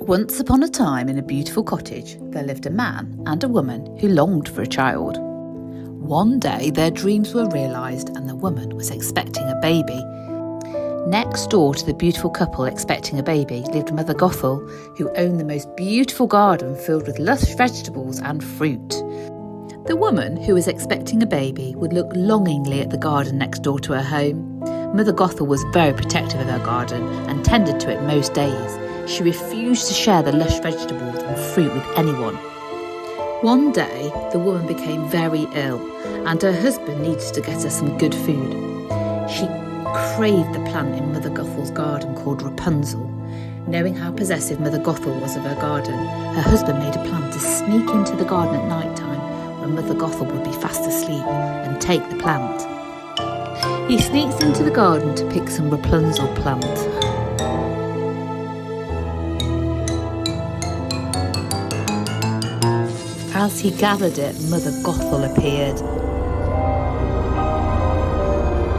Once upon a time in a beautiful cottage, there lived a man and a woman who longed for a child. One day their dreams were realised and the woman was expecting a baby. Next door to the beautiful couple expecting a baby lived Mother Gothel, who owned the most beautiful garden filled with lush vegetables and fruit. The woman who was expecting a baby would look longingly at the garden next door to her home. Mother Gothel was very protective of her garden and tended to it most days. She refused to share the lush vegetables and fruit with anyone. One day, the woman became very ill and her husband needed to get her some good food. She craved the plant in Mother Gothel's garden called Rapunzel. Knowing how possessive Mother Gothel was of her garden, her husband made a plan to sneak into the garden at night time when Mother Gothel would be fast asleep and take the plant. He sneaks into the garden to pick some Rapunzel plant. As he gathered it, Mother Gothel appeared.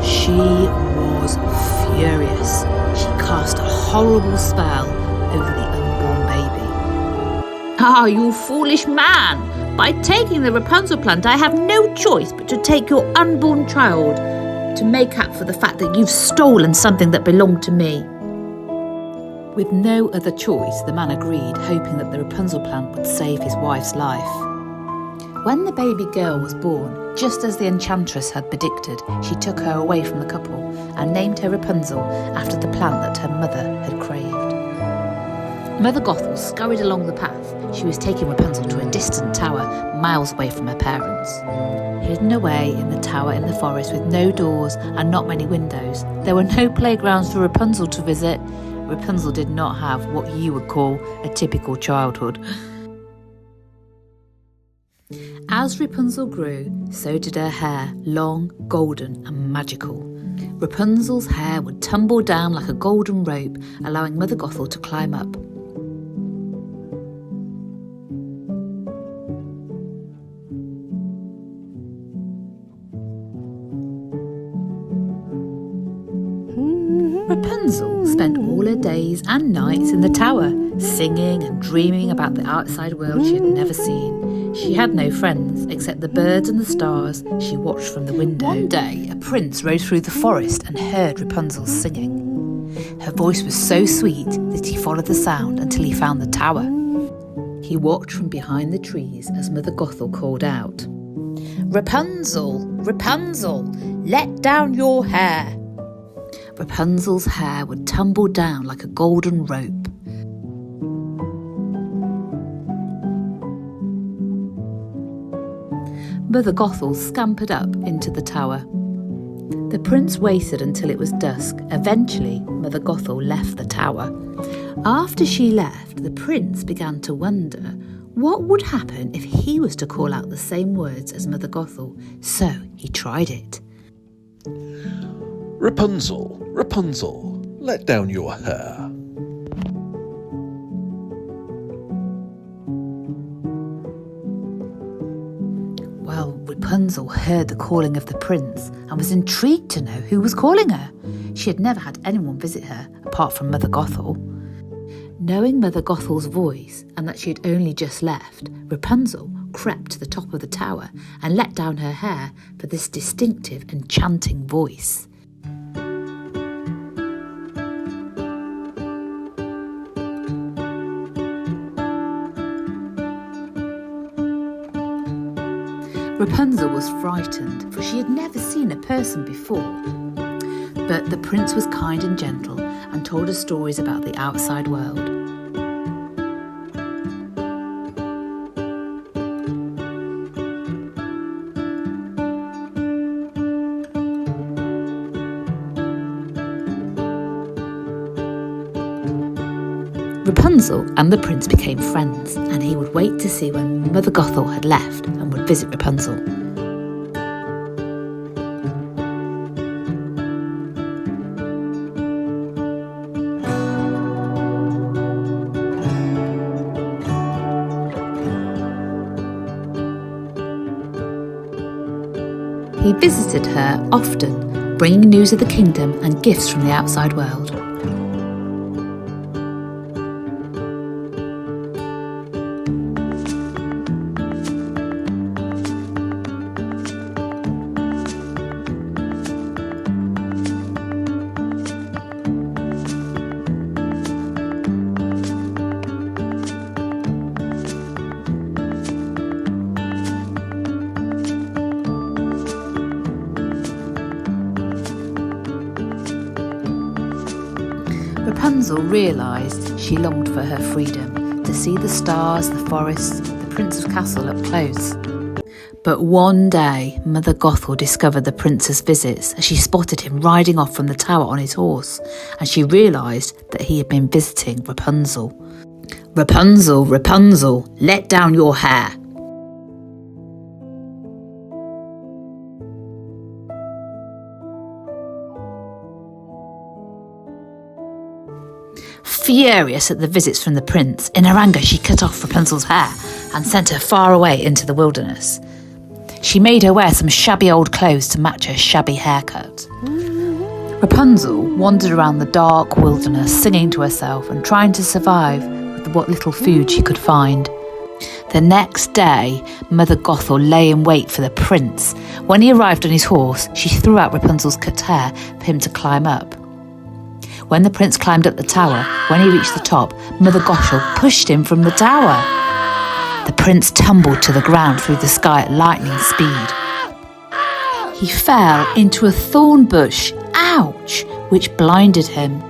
She was furious. She cast a horrible spell over the unborn baby. "Ah, you foolish man! By taking the Rapunzel plant, I have no choice but to take your unborn child to make up for the fact that you've stolen something that belonged to me." With no other choice, the man agreed, hoping that the Rapunzel plant would save his wife's life. When the baby girl was born, just as the enchantress had predicted, she took her away from the couple and named her Rapunzel after the plant that her mother had craved. Mother Gothel scurried along the path. She was taking Rapunzel to a distant tower, miles away from her parents. Hidden away in the tower in the forest with no doors and not many windows, there were no playgrounds for Rapunzel to visit. Rapunzel did not have what you would call a typical childhood. As Rapunzel grew, so did her hair, long, golden and magical. Rapunzel's hair would tumble down like a golden rope, allowing Mother Gothel to climb up. Rapunzel spent all her days and nights in the tower, singing and dreaming about the outside world she had never seen. She had no friends except the birds and the stars she watched from the window. One day, a prince rode through the forest and heard Rapunzel singing. Her voice was so sweet that he followed the sound until he found the tower. He watched from behind the trees as Mother Gothel called out, "Rapunzel, Rapunzel, let down your hair." Rapunzel's hair would tumble down like a golden rope. Mother Gothel scampered up into the tower. The prince waited until it was dusk. Eventually, Mother Gothel left the tower. After she left, the prince began to wonder what would happen if he was to call out the same words as Mother Gothel, so he tried it. "Rapunzel, Rapunzel, let down your hair." Well, Rapunzel heard the calling of the prince and was intrigued to know who was calling her. She had never had anyone visit her apart from Mother Gothel. Knowing Mother Gothel's voice and that she had only just left, Rapunzel crept to the top of the tower and let down her hair for this distinctive and chanting voice. Rapunzel was frightened, for she had never seen a person before. But the prince was kind and gentle and told her stories about the outside world. Rapunzel and the prince became friends, and he would wait to see when Mother Gothel had left and would visit Rapunzel. He visited her often, bringing news of the kingdom and gifts from the outside world. Rapunzel realised she longed for her freedom, to see the stars, the forests, the prince's castle up close. But one day, Mother Gothel discovered the prince's visits as she spotted him riding off from the tower on his horse, and she realised that he had been visiting Rapunzel. "Rapunzel, Rapunzel, let down your hair." Furious at the visits from the prince, in her anger she cut off Rapunzel's hair and sent her far away into the wilderness. She made her wear some shabby old clothes to match her shabby haircut. Rapunzel wandered around the dark wilderness, singing to herself and trying to survive with what little food she could find. The next day, Mother Gothel lay in wait for the prince. When he arrived on his horse, she threw out Rapunzel's cut hair for him to climb up. When the prince climbed up the tower, when he reached the top, Mother Gothel pushed him from the tower. The prince tumbled to the ground through the sky at lightning speed. He fell into a thorn bush, ouch, which blinded him.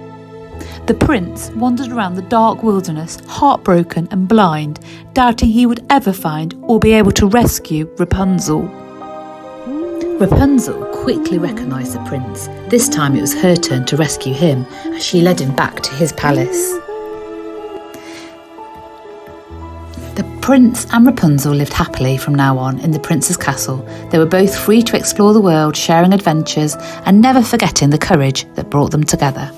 The prince wandered around the dark wilderness, heartbroken and blind, doubting he would ever find or be able to rescue Rapunzel. Rapunzel quickly recognised the prince. This time it was her turn to rescue him as she led him back to his palace. The prince and Rapunzel lived happily from now on in the prince's castle. They were both free to explore the world, sharing adventures and never forgetting the courage that brought them together.